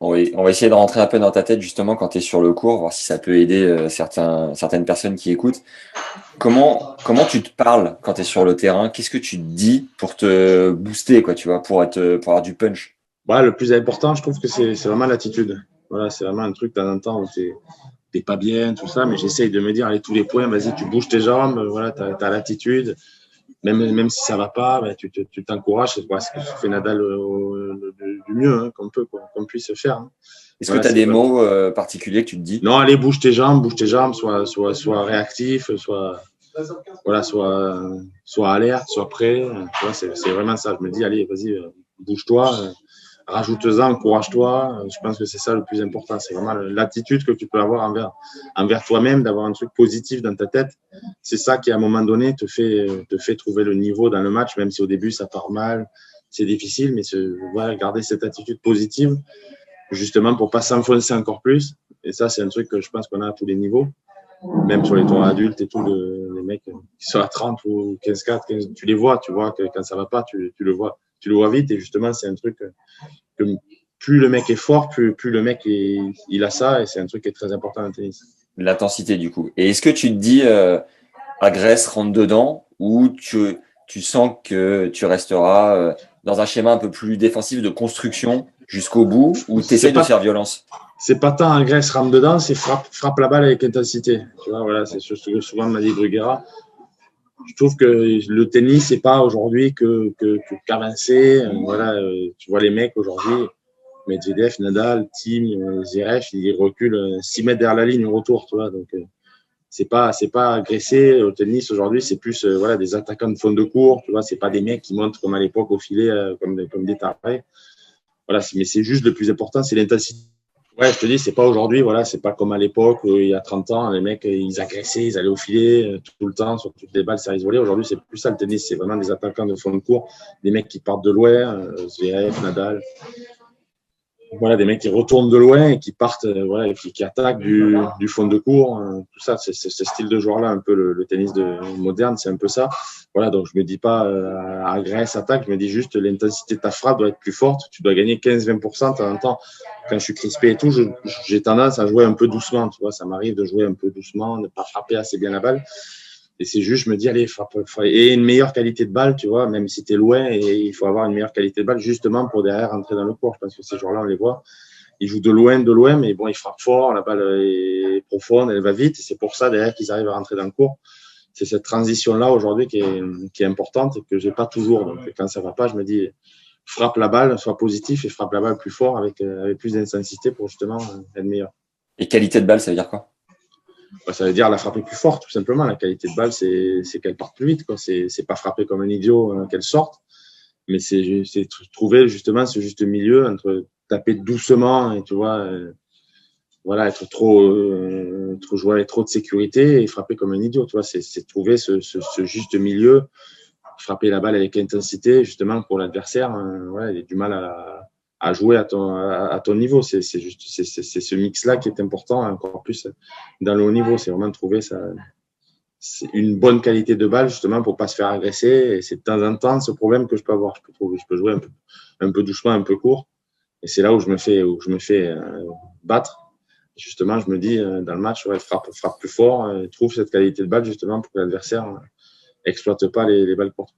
On va essayer de rentrer un peu dans ta tête justement quand tu es sur le cours, voir si ça peut aider certaines personnes qui écoutent. Comment tu te parles quand tu es sur le terrain? Qu'est-ce que tu te dis pour te booster, quoi, tu vois, pour avoir du punch? Ouais, le plus important, je trouve que c'est vraiment l'attitude. Voilà, c'est vraiment un truc de temps en temps où t'es pas bien, tout ça, mais j'essaye de me dire, allez, tous les points, vas-y, tu bouges tes jambes, voilà, t'as l'attitude. Même si ça va pas, ben, tu t'encourages. C'est ce que fait Nadal du mieux hein, qu'on puisse faire. Hein. Est-ce que Voilà, tu as c'est des pas. mots particuliers que tu te dis? Non, allez, bouge tes jambes, sois réactif, voilà, sois alerte, sois prêt. Tu vois, c'est vraiment ça. Je me dis, allez, vas-y, bouge-toi, rajoute-en, encourage-toi. Je pense que c'est ça le plus important. C'est vraiment l'attitude que tu peux avoir envers toi-même, d'avoir un truc positif dans ta tête. C'est ça qui, à un moment donné, te fait trouver le niveau dans le match, même si au début, ça part mal, c'est difficile, mais voilà, garder cette attitude positive, justement, pour pas s'enfoncer encore plus. Et ça, c'est un truc que je pense qu'on a à tous les niveaux, même sur les tours adultes et tout, les mecs qui sont à 30 ou 15-4, tu vois que quand ça va pas, tu le vois vite. Et justement, c'est un truc que plus le mec est fort, plus le mec il a ça. Et c'est un truc qui est très important en tennis. L'intensité, du coup. Et est-ce que tu te dis, agresse, rentre dedans, ou tu sens que tu resteras dans un schéma un peu plus défensif de construction jusqu'au bout, ou tu essaies C'est de se pas, faire violence? c'est pas tant agresse, rampe dedans, c'est frappe la balle avec intensité. Tu vois, voilà, c'est ce que souvent m'a dit Bruguera. Je trouve que le tennis, c'est pas aujourd'hui qu'avancer. Voilà, tu vois les mecs aujourd'hui, Medvedev, Nadal, Thiem, Zverev, ils reculent 6 mètres derrière la ligne au retour, tu vois. Donc, c'est pas agressé au tennis aujourd'hui, c'est plus voilà des attaquants de fond de cours, tu vois. C'est pas des mecs qui montent comme à l'époque au filet comme des tarés. Voilà, mais c'est juste le plus important, c'est l'intensité. Ouais, je te dis, c'est pas aujourd'hui, voilà, c'est pas comme à l'époque, il y a 30 ans, les mecs, ils agressaient, ils allaient au filet tout le temps, sur toutes les balles, ça isolé. Aujourd'hui, c'est plus ça le tennis, c'est vraiment des attaquants de fond de cours, des mecs qui partent de loin, Zverev, Nadal, voilà, des mecs qui retournent de loin et qui partent, voilà, et qui attaquent du fond de cours, tout ça, c'est ce style de joueur-là, un peu le tennis moderne, c'est un peu ça. Voilà, donc je me dis pas agresse, attaque, je me dis juste l'intensité de ta frappe doit être plus forte, tu dois gagner 15-20%. De temps en temps, quand je suis crispé et tout, j'ai tendance à jouer un peu doucement, tu vois, ça m'arrive de jouer un peu doucement, de ne pas frapper assez bien la balle. Et c'est juste, je me dis, allez, frappe. Et une meilleure qualité de balle, tu vois, même si tu es loin, et il faut avoir une meilleure qualité de balle, justement, pour derrière rentrer dans le court. Je pense que ces joueurs-là, on les voit. Ils jouent de loin, mais bon, ils frappent fort, la balle est profonde, elle va vite, et c'est pour ça, derrière, qu'ils arrivent à rentrer dans le court. C'est cette transition-là, aujourd'hui, qui est importante et que j'ai pas toujours. Donc, quand ça va pas, je me dis, frappe la balle, sois positif et frappe la balle plus fort avec plus d'intensité pour justement être meilleur. Et qualité de balle, ça veut dire quoi? Ça veut dire la frapper plus fort, tout simplement. La qualité de balle, c'est qu'elle parte plus vite. Quoi. C'est pas frapper comme un idiot qu'elle sorte, mais c'est trouver justement ce juste milieu entre taper doucement et tu vois, voilà, trop jouer avec trop de sécurité et frapper comme un idiot. Tu vois, c'est trouver ce juste milieu, frapper la balle avec intensité justement pour l'adversaire. Voilà, il a du mal à jouer à ton niveau. C'est ce mix-là qui est important encore plus dans le haut niveau. C'est vraiment de trouver c'est une bonne qualité de balle justement pour pas se faire agresser. Et c'est de temps en temps ce problème que je peux avoir. Je peux jouer un peu doucement, un peu court. Et c'est là où je me fais battre. Justement, je me dis dans le match, ouais, frappe plus fort, trouve cette qualité de balle justement pour que l'adversaire exploite pas les balles courtes.